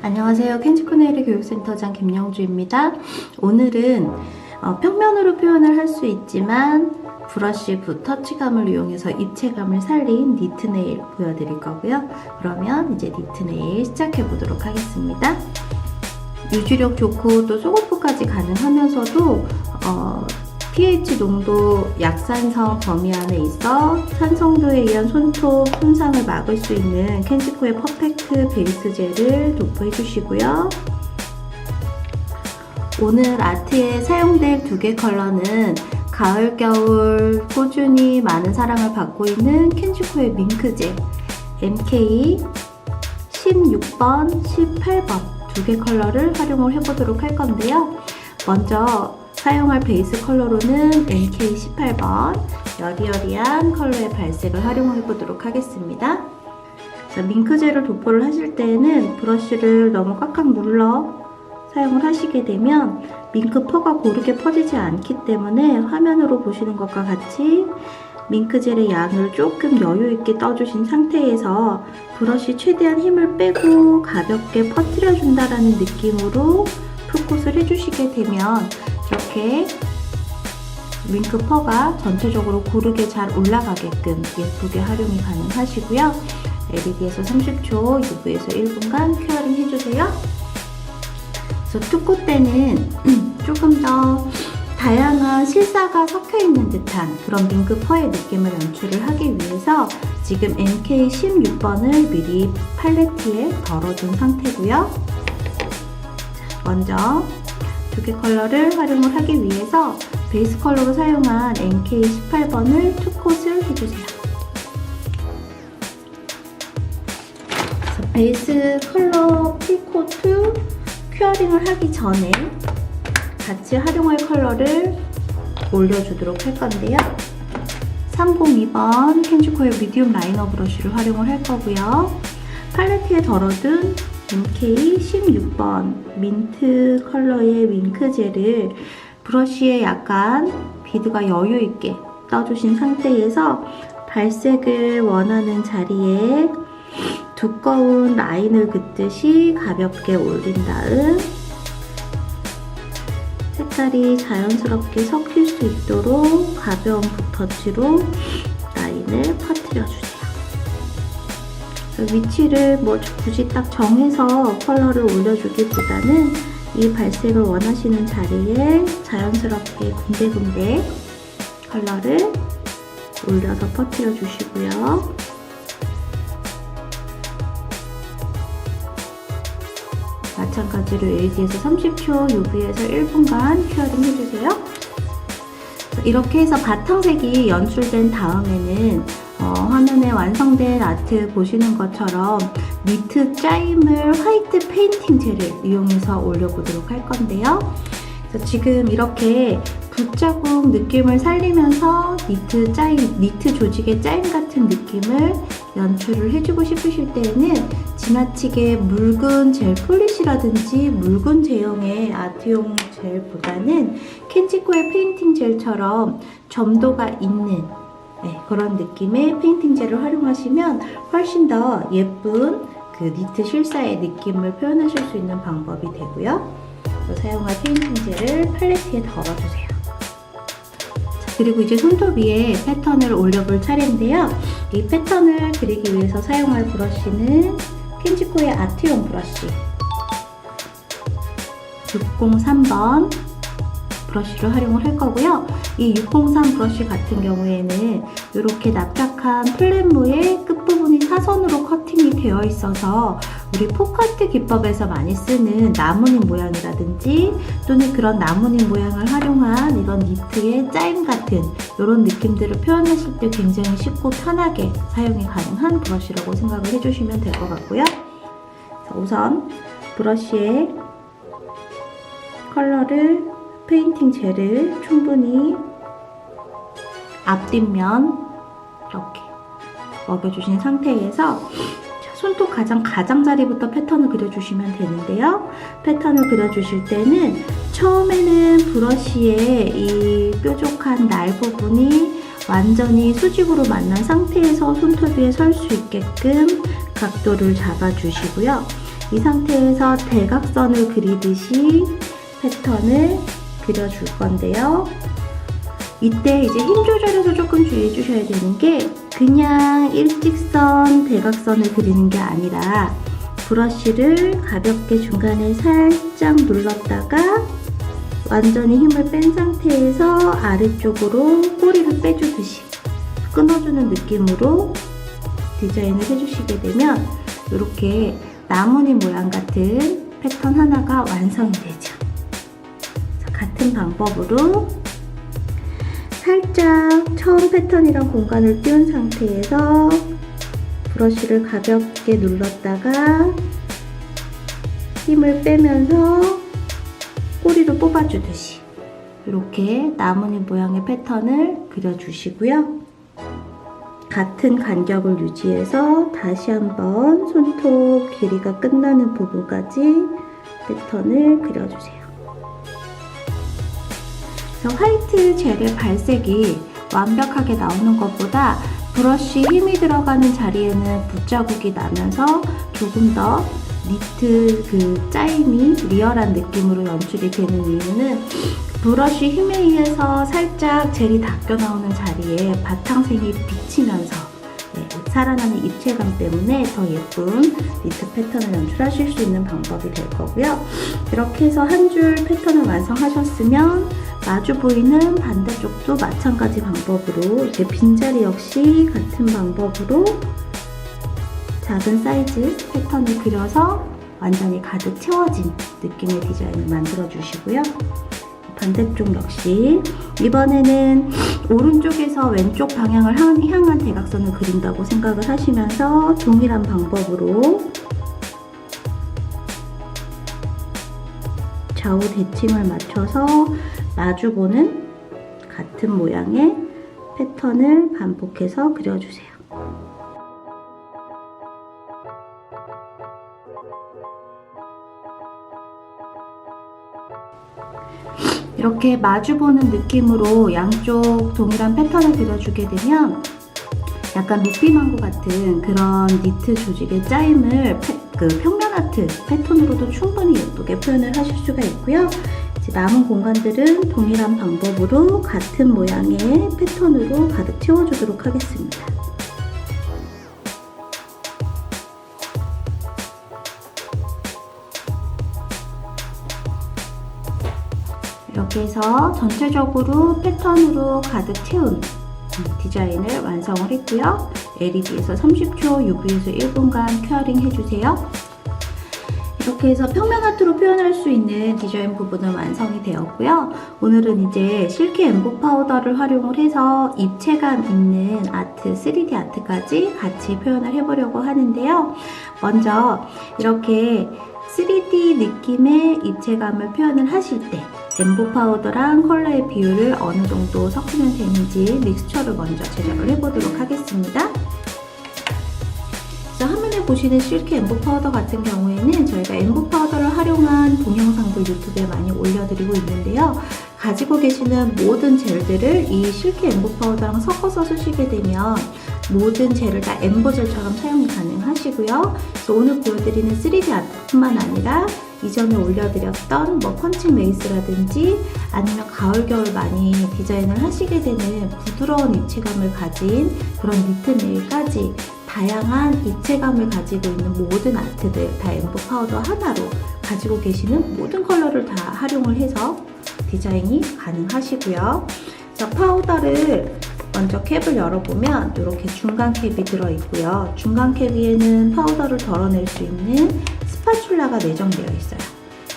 안녕하세요. 켄지코 네일 교육센터장 김영주입니다. 오늘은 평면으로 표현을 할 수 있지만 브러쉬 터치감을 이용해서 입체감을 살린 니트 네일 보여드릴 거고요. 그러면 이제 니트 네일 시작해 보도록 하겠습니다. 유지력 좋고 또 소거프까지 가능하면서도 pH 농도 약산성 범위 안에 있어 산성도에 의한 손톱 손상을 막을 수 있는 켄지코의 퍼펙트 베이스 젤을 도포해 주시고요. 오늘 아트에 사용될 두 개 컬러는 가을, 겨울 꾸준히 많은 사랑을 받고 있는 켄지코의 밍크젤 MK 16번, 18번 두 개 컬러를 활용을 해보도록 할 건데요. 먼저 사용할 베이스 컬러로는 MK 18번 여리여리한 컬러의 발색을 활용해 보도록 하겠습니다. 자, 밍크젤을 도포를 하실 때에는 브러쉬를 너무 꽉꽉 눌러 사용을 하시게 되면 밍크 퍼가 고르게 퍼지지 않기 때문에 화면으로 보시는 것과 같이 밍크젤의 양을 조금 여유있게 떠주신 상태에서 브러쉬 최대한 힘을 빼고 가볍게 퍼뜨려 준다라는 느낌으로 풀콧을 해주시게 되면 이렇게 윙크 퍼가 전체적으로 고르게 잘 올라가게끔 예쁘게 활용이 가능하시고요. LED에서 30초, UV에서 1분간 큐어링 해주세요. 그래서 투코 때는 조금 더 다양한 실사가 섞여있는 듯한 그런 윙크 퍼의 느낌을 연출을 하기 위해서 지금 MK 16번을 미리 팔레트에 덜어둔 상태고요. 먼저 두 개 컬러를 활용을 하기 위해서 베이스 컬러로 사용한 MK 18번을 투콧을 해주세요. 베이스 컬러 풀코트 큐어링을 하기 전에 같이 활용할 컬러를 올려주도록 할 건데요. 302번 켄지코의 미디움 라이너 브러쉬를 활용을 할 거고요. 팔레트에 덜어둔 MK 16번 민트 컬러의 윙크젤을 브러쉬에 약간 비드가 여유있게 떠주신 상태에서 발색을 원하는 자리에 두꺼운 라인을 긋듯이 가볍게 올린 다음 색깔이 자연스럽게 섞일 수 있도록 가벼운 붓터치로 라인을 퍼뜨려주세요. 위치를 굳이 딱 정해서 컬러를 올려주기보다는 이 발색을 원하시는 자리에 자연스럽게 군데군데 컬러를 올려서 퍼뜨려 주시고요. 마찬가지로 LED에서 30초, UV에서 1분간 큐어링 해주세요. 이렇게 해서 바탕색이 연출된 다음에는 화면에 완성된 아트 보시는 것처럼 니트 짜임을 화이트 페인팅 젤을 이용해서 올려보도록 할 건데요. 그래서 지금 이렇게 붓자국 느낌을 살리면서 니트 조직의 짜임 같은 느낌을 연출을 해주고 싶으실 때에는 지나치게 묽은 젤 폴리시라든지 묽은 제형의 아트용 젤보다는 켄지코의 페인팅 젤처럼 점도가 있는 그런 느낌의 페인팅 젤을 활용하시면 훨씬 더 예쁜 그 니트 실사의 느낌을 표현하실 수 있는 방법이 되고요. 사용할 페인팅 젤을 팔레트에 덜어주세요. 그리고 이제 손톱 위에 패턴을 올려볼 차례인데요. 이 패턴을 그리기 위해서 사용할 브러쉬는 켄지코의 아트용 브러쉬 603번 브러쉬를 활용을 할 거고요. 이 603 브러쉬 같은 경우에는 이렇게 납작한 플랫무의 끝부분이 사선으로 커팅이 되어 있어서 우리 포카트 기법에서 많이 쓰는 나뭇잎 모양이라든지 또는 그런 나뭇잎 모양을 활용한 이런 니트의 짜임 같은 이런 느낌들을 표현하실 때 굉장히 쉽고 편하게 사용이 가능한 브러쉬라고 생각을 해주시면 될 것 같고요. 우선 브러쉬에 컬러를 페인팅 젤을 충분히 앞뒷면 이렇게 먹여주신 상태에서 손톱 가장자리부터 패턴을 그려주시면 되는데요. 패턴을 그려주실 때는 처음에는 브러쉬의 이 뾰족한 날 부분이 완전히 수직으로 만난 상태에서 손톱 위에 설 수 있게끔 각도를 잡아주시고요. 이 상태에서 대각선을 그리듯이 패턴을 그려줄 건데요. 이때 이제 힘 조절에서 조금 주의해 주셔야 되는 게 그냥 일직선 대각선을 그리는 게 아니라 브러쉬를 가볍게 중간에 살짝 눌렀다가 완전히 힘을 뺀 상태에서 아래쪽으로 꼬리를 빼주듯이 끊어주는 느낌으로 디자인을 해주시게 되면 이렇게 나뭇잎 모양 같은 패턴 하나가 완성이 되죠. 같은 방법으로 살짝 처음 패턴이랑 공간을 띄운 상태에서 브러쉬를 가볍게 눌렀다가 힘을 빼면서 꼬리를 뽑아주듯이 이렇게 나뭇잎 모양의 패턴을 그려주시고요. 같은 간격을 유지해서 다시 한번 손톱 길이가 끝나는 부분까지 패턴을 그려주세요. 그래서 화이트 젤의 발색이 완벽하게 나오는 것보다 브러쉬 힘이 들어가는 자리에는 붓자국이 나면서 조금 더 니트 그 짜임이 리얼한 느낌으로 연출이 되는 이유는 브러쉬 힘에 의해서 살짝 젤이 닦여 나오는 자리에 바탕색이 비치면서 살아나는 입체감 때문에 더 예쁜 니트 패턴을 연출하실 수 있는 방법이 될 거고요. 이렇게 해서 한 줄 패턴을 완성하셨으면 마주 보이는 반대쪽도 마찬가지 방법으로 이제 빈자리 역시 같은 방법으로 작은 사이즈 패턴을 그려서 완전히 가득 채워진 느낌의 디자인을 만들어 주시고요. 반대쪽 역시 이번에는 오른쪽에서 왼쪽 방향을 향한 대각선을 그린다고 생각을 하시면서 동일한 방법으로 좌우 대칭을 맞춰서 마주보는 같은 모양의 패턴을 반복해서 그려주세요. 이렇게 마주보는 느낌으로 양쪽 동일한 패턴을 그려주게 되면 약간 루피망고 같은 그런 니트 조직의 짜임을 평면 아트 패턴으로도 충분히 예쁘게 표현을 하실 수가 있고요. 이제 남은 공간들은 동일한 방법으로 같은 모양의 패턴으로 가득 채워주도록 하겠습니다. 이렇게 해서 전체적으로 패턴으로 가득 채운 디자인을 완성을 했고요. LED에서 30초, UV에서 1분간 큐어링 해주세요. 이렇게 해서 평면 아트로 표현할 수 있는 디자인 부분은 완성이 되었고요. 오늘은 이제 실키 엠보 파우더를 활용을 해서 입체감 있는 아트, 3D 아트까지 같이 표현을 해보려고 하는데요. 먼저 이렇게 3D 느낌의 입체감을 표현을 하실 때 엠보 파우더랑 컬러의 비율을 어느 정도 섞으면 되는지 믹스처를 먼저 제작을 해보도록 하겠습니다. 그래서 화면에 보시는 실키 엠보 파우더 같은 경우에는 저희가 엠보 파우더를 활용한 동영상도 유튜브에 많이 올려드리고 있는데요. 가지고 계시는 모든 젤들을 이 실키 엠보 파우더랑 섞어서 쓰시게 되면 모든 젤을 다 엠보젤처럼 사용이 가능하시고요. 그래서 오늘 보여드리는 3D 아트뿐만 아니라 이전에 올려드렸던 펀칭 레이스라든지 아니면 가을 겨울 많이 디자인을 하시게 되는 부드러운 입체감을 가진 그런 니트 네일까지 다양한 입체감을 가지고 있는 모든 아트들 다 엠보 파우더 하나로 가지고 계시는 모든 컬러를 다 활용을 해서 디자인이 가능하시고요. 자, 파우더를 먼저 캡을 열어보면 이렇게 중간 캡이 들어있고요. 중간 캡 위에는 파우더를 덜어낼 수 있는 스파츌라가 내장되어 있어요.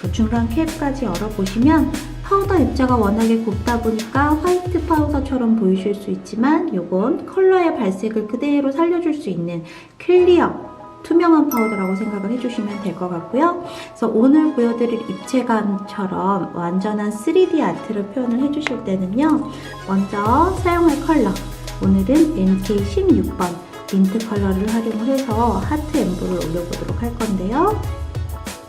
그 중간 캡까지 열어보시면 파우더 입자가 워낙에 곱다 보니까 화이트 파우더처럼 보이실 수 있지만 이건 컬러의 발색을 그대로 살려줄 수 있는 클리어 투명한 파우더라고 생각을 해주시면 될 것 같고요. 그래서 오늘 보여드릴 입체감처럼 완전한 3D 아트를 표현을 해주실 때는요. 먼저 사용할 컬러, 오늘은 NK16번 민트 컬러를 활용을 해서 하트 엠보를 올려보도록 할 건데요.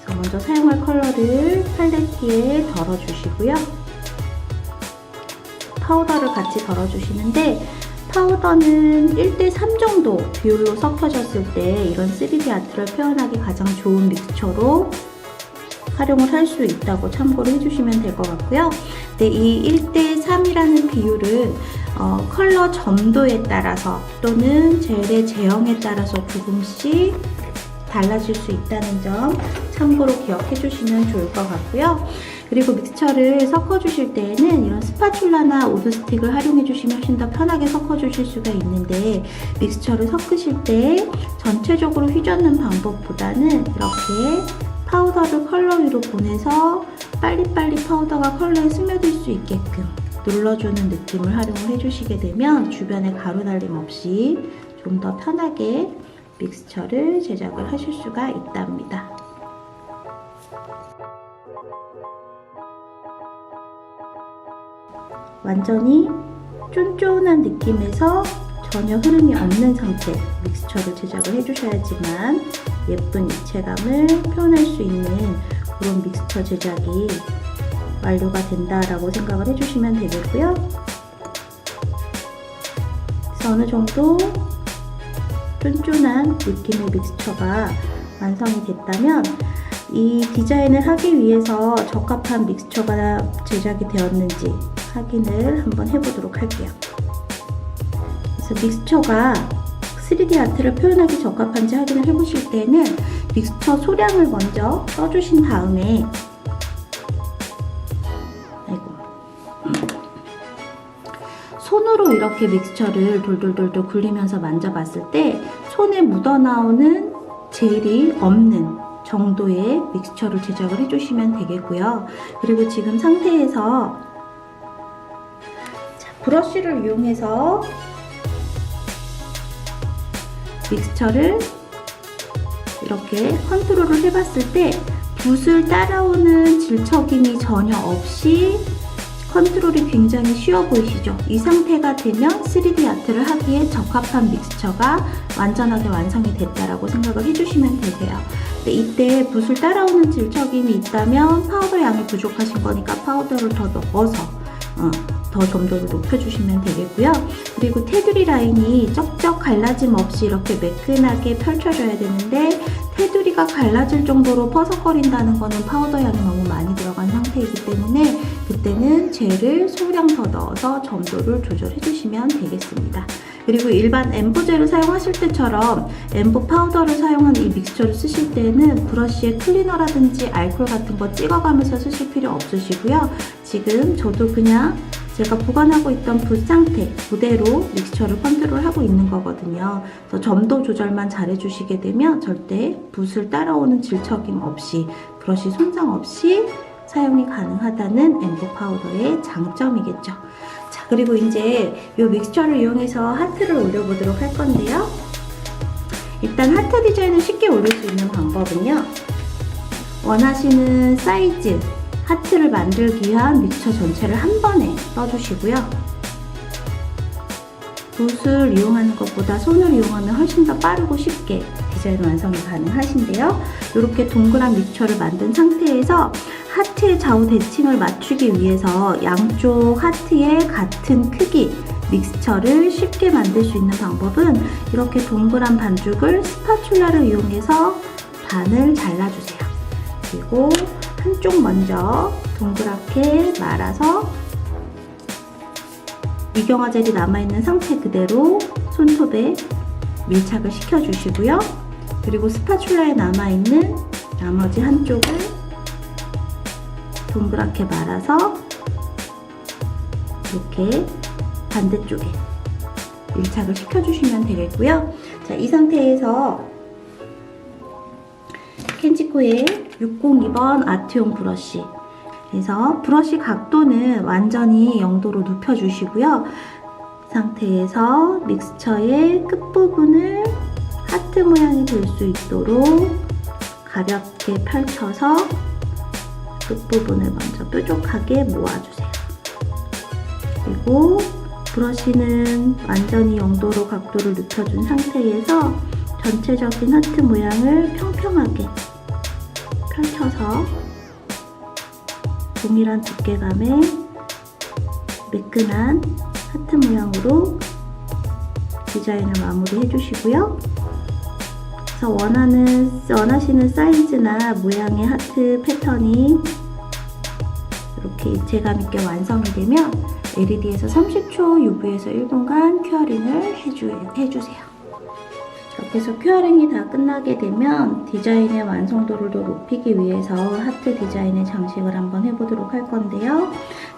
그래서 먼저 사용할 컬러를 팔레트에 덜어주시고요. 파우더를 같이 덜어주시는데 파우더는 1:3 정도 비율로 섞여졌을 때 이런 3D 아트를 표현하기 가장 좋은 믹스처로 활용을 할 수 있다고 참고를 해주시면 될 것 같고요. 근데 이 1:3이라는 비율은 컬러 점도에 따라서 또는 젤의 제형에 따라서 조금씩 달라질 수 있다는 점 참고로 기억해 주시면 좋을 것 같고요. 그리고 믹스처를 섞어 주실 때에는 이런 스파츌라나 우드 스틱을 활용해 주시면 훨씬 더 편하게 섞어 주실 수가 있는데, 믹스처를 섞으실 때 전체적으로 휘젓는 방법보다는 이렇게 파우더를 컬러 위로 보내서 빨리빨리 파우더가 컬러에 스며들 수 있게끔 눌러주는 느낌을 활용을 해주시게 되면 주변에 가루 날림 없이 좀 더 편하게 믹스처를 제작을 하실 수가 있답니다. 완전히 쫀쫀한 느낌에서 전혀 흐름이 없는 상태 믹스처를 제작을 해주셔야지만 예쁜 입체감을 표현할 수 있는 그런 믹스처 제작이 완료가 된다라고 생각을 해주시면 되겠고요. 그래서 어느 정도 쫀쫀한 느낌의 믹스처가 완성이 됐다면 이 디자인을 하기 위해서 적합한 믹스처가 제작이 되었는지 확인을 한번 해보도록 할게요. 그래서 믹스처가 3D 아트를 표현하기 적합한지 확인을 해보실 때는 믹스처 소량을 먼저 써주신 다음에 손으로 이렇게 믹스처를 돌돌돌돌 굴리면서 만져봤을 때 손에 묻어나오는 젤이 없는 정도의 믹스처를 제작을 해주시면 되겠고요. 그리고 지금 상태에서 브러쉬를 이용해서 믹스처를 이렇게 컨트롤을 해봤을 때 붓을 따라오는 질척임이 전혀 없이 컨트롤이 굉장히 쉬워 보이시죠? 이 상태가 되면 3D 아트를 하기에 적합한 믹스처가 완전하게 완성이 됐다라고 생각을 해주시면 되세요. 근데 이때 붓을 따라오는 질척임이 있다면 파우더 양이 부족하신 거니까 파우더를 더 넣어서 더 점도를 높여주시면 되겠고요. 그리고 테두리 라인이 쩍쩍 갈라짐 없이 이렇게 매끈하게 펼쳐져야 되는데 테두리가 갈라질 정도로 퍼석거린다는 거는 파우더 양이 너무 많이 들어간 상태이기 때문에 그때는 젤을 소량 더 넣어서 점도를 조절해 주시면 되겠습니다. 그리고 일반 엠보젤을 사용하실 때처럼 엠보 파우더를 사용한 이 믹스처를 쓰실 때는 브러쉬에 클리너라든지 알코올 같은 거 찍어가면서 쓰실 필요 없으시고요. 지금 저도 그냥 제가 보관하고 있던 붓 상태 그대로 믹스처를 컨트롤하고 있는 거거든요. 그래서 점도 조절만 잘 해주시게 되면 절대 붓을 따라오는 질척임 없이 브러쉬 손상 없이 사용이 가능하다는 엠보 파우더의 장점이겠죠. 자, 그리고 이제 이 믹스처를 이용해서 하트를 올려보도록 할 건데요. 일단 하트 디자인을 쉽게 올릴 수 있는 방법은요. 원하시는 사이즈 하트를 만들기 위한 믹스처 전체를 한 번에 떠주시고요. 붓을 이용하는 것보다 손을 이용하면 훨씬 더 빠르고 쉽게 디자인 완성이 가능하신데요. 이렇게 동그란 믹스처를 만든 상태에서 하트의 좌우 대칭을 맞추기 위해서 양쪽 하트의 같은 크기 믹스처를 쉽게 만들 수 있는 방법은 이렇게 동그란 반죽을 스파츌라를 이용해서 반을 잘라주세요. 그리고 한쪽 먼저 동그랗게 말아서 미경화 젤이 남아있는 상태 그대로 손톱에 밀착을 시켜주시고요. 그리고 스파츌라에 남아있는 나머지 한쪽을 동그랗게 말아서 이렇게 반대쪽에 밀착을 시켜주시면 되겠고요. 자, 이 상태에서 켄지코의 602번 아트용 브러쉬, 그래서 브러쉬 각도는 완전히 0도로 눕혀주시고요. 상태에서 믹스처의 끝부분을 하트 모양이 될 수 있도록 가볍게 펼쳐서 끝부분을 먼저 뾰족하게 모아주세요. 그리고 브러쉬는 완전히 0도로 각도를 눕혀준 상태에서 전체적인 하트 모양을 평평하게 펼쳐서 동일한 두께감의 매끈한 하트 모양으로 디자인을 마무리해 주시고요. 그래서 원하시는 사이즈나 모양의 하트 패턴이 이렇게 입체감 있게 완성이 되면 LED에서 30초, UV에서 1분간 큐어링을 해주세요. 이렇게 해서 큐어링이 다 끝나게 되면 디자인의 완성도를 더 높이기 위해서 하트 디자인의 장식을 한번 해보도록 할 건데요.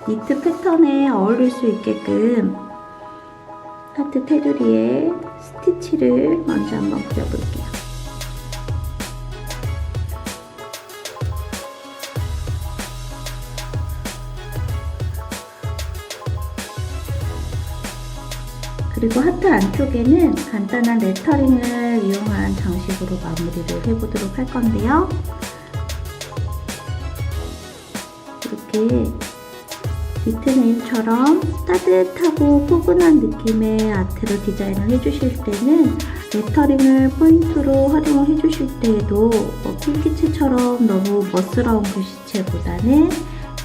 니트 패턴에 어울릴 수 있게끔 하트 테두리에 스티치를 먼저 한번 그려볼게요. 그리고 하트 안쪽에는 간단한 레터링을 이용한 장식으로 마무리를 해보도록 할 건데요. 이렇게 니트 네일처럼 따뜻하고 포근한 느낌의 아트로 디자인을 해주실 때는 레터링을 포인트로 활용을 해주실 때에도 필기체처럼 너무 멋스러운 글씨체보다는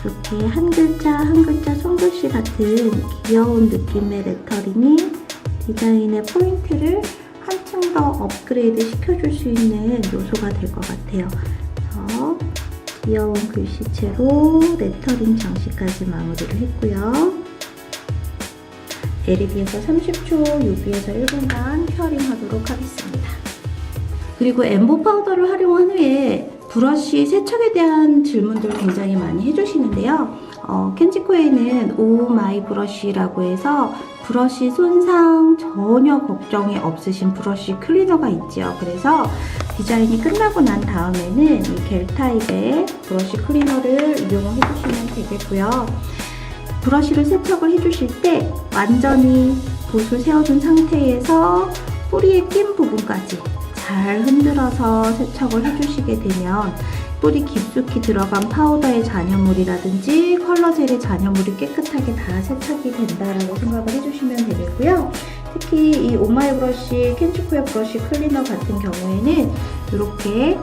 이렇게 한 글자 한 글자 손글씨 같은 귀여운 느낌의 레터링이 디자인의 포인트를 한층 더 업그레이드 시켜줄 수 있는 요소가 될 것 같아요. 그래서 귀여운 글씨체로 레터링 장식까지 마무리를 했고요. LED에서 30초, UV에서 1분간 큐어링 하도록 하겠습니다. 그리고 엠보 파우더를 활용한 후에 브러쉬 세척에 대한 질문들 굉장히 많이 해주시는데요. 켄지코에는 오 마이 브러쉬라고 해서 브러쉬 손상 전혀 걱정이 없으신 브러쉬 클리너가 있죠. 그래서 디자인이 끝나고 난 다음에는 이 겔 타입의 브러쉬 클리너를 이용을 해주시면 되겠고요. 브러쉬를 세척을 해주실 때 완전히 붓을 세워둔 상태에서 뿌리에 낀 부분까지 잘 흔들어서 세척을 해주시게 되면 뿌리 깊숙이 들어간 파우더의 잔여물이라든지 컬러 젤의 잔여물이 깨끗하게 다 세척이 된다라고 생각을 해주시면 되겠고요. 특히 이 오마이 브러쉬, 켄지코의 브러쉬 클리너 같은 경우에는 이렇게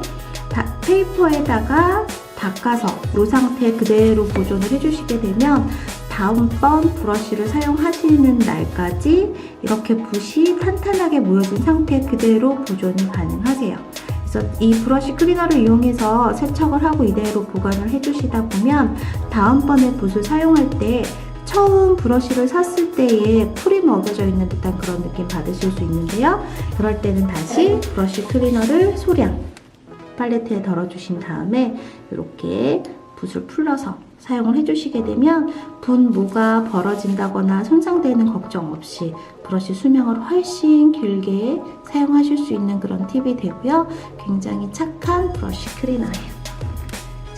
페이퍼에다가 닦아서 이 상태 그대로 보존을 해주시게 되면 다음번 브러쉬를 사용하시는 날까지 이렇게 붓이 탄탄하게 모여진 상태 그대로 보존이 가능하세요. 그래서 이 브러쉬 클리너를 이용해서 세척을 하고 이대로 보관을 해주시다 보면 다음번에 붓을 사용할 때 처음 브러쉬를 샀을 때에 풀이 먹여져 있는 듯한 그런 느낌 받으실 수 있는데요. 그럴 때는 다시 브러쉬 클리너를 소량 팔레트에 덜어주신 다음에 이렇게 붓을 풀러서 사용을 해주시게 되면 붓모가 벌어진다거나 손상되는 걱정 없이 브러쉬 수명을 훨씬 길게 사용하실 수 있는 그런 팁이 되고요. 굉장히 착한 브러쉬 클리너예요.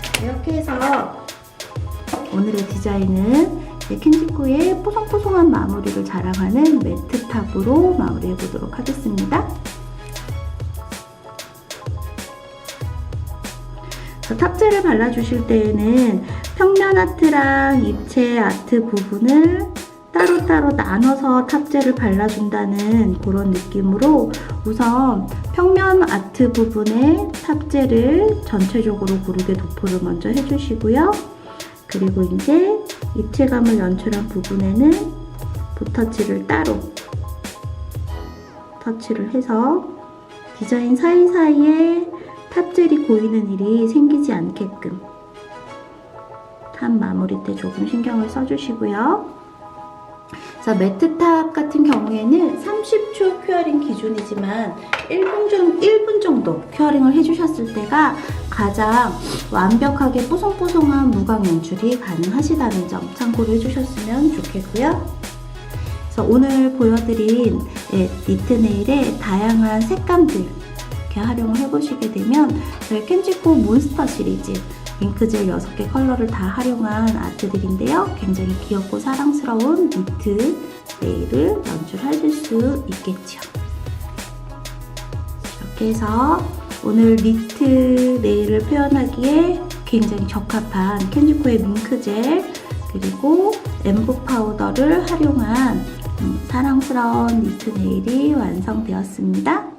자, 이렇게 해서 오늘의 디자인은 켄지코의 뽀송뽀송한 마무리를 자랑하는 매트 탑으로 마무리해 보도록 하겠습니다. 탑재를 발라주실 때에는 평면 아트랑 입체 아트 부분을 따로따로 나눠서 탑재를 발라준다는 그런 느낌으로 우선 평면 아트 부분에 탑재를 전체적으로 고르게 도포를 먼저 해주시고요. 그리고 이제 입체감을 연출한 부분에는 붓터치를 따로 터치를 해서 디자인 사이사이에 탑젤이 고이는 일이 생기지 않게끔 탑 마무리 때 조금 신경을 써주시고요. 그래서 매트탑 같은 경우에는 30초 큐어링 기준이지만 1분 정도 큐어링을 해주셨을 때가 가장 완벽하게 뽀송뽀송한 무광 연출이 가능하시다는 점 참고로 해주셨으면 좋겠고요. 그래서 오늘 보여드린 니트 네일의 다양한 색감들 이렇게 활용을 해보시게 되면 저희 켄지코 몬스터 시리즈 잉크젤 6개 컬러를 다 활용한 아트들인데요. 굉장히 귀엽고 사랑스러운 니트 네일을 연출하실 수 있겠죠. 이렇게 해서 오늘 니트 네일을 표현하기에 굉장히 적합한 켄지코의 밍크젤 그리고 엠보 파우더를 활용한 사랑스러운 니트 네일이 완성되었습니다.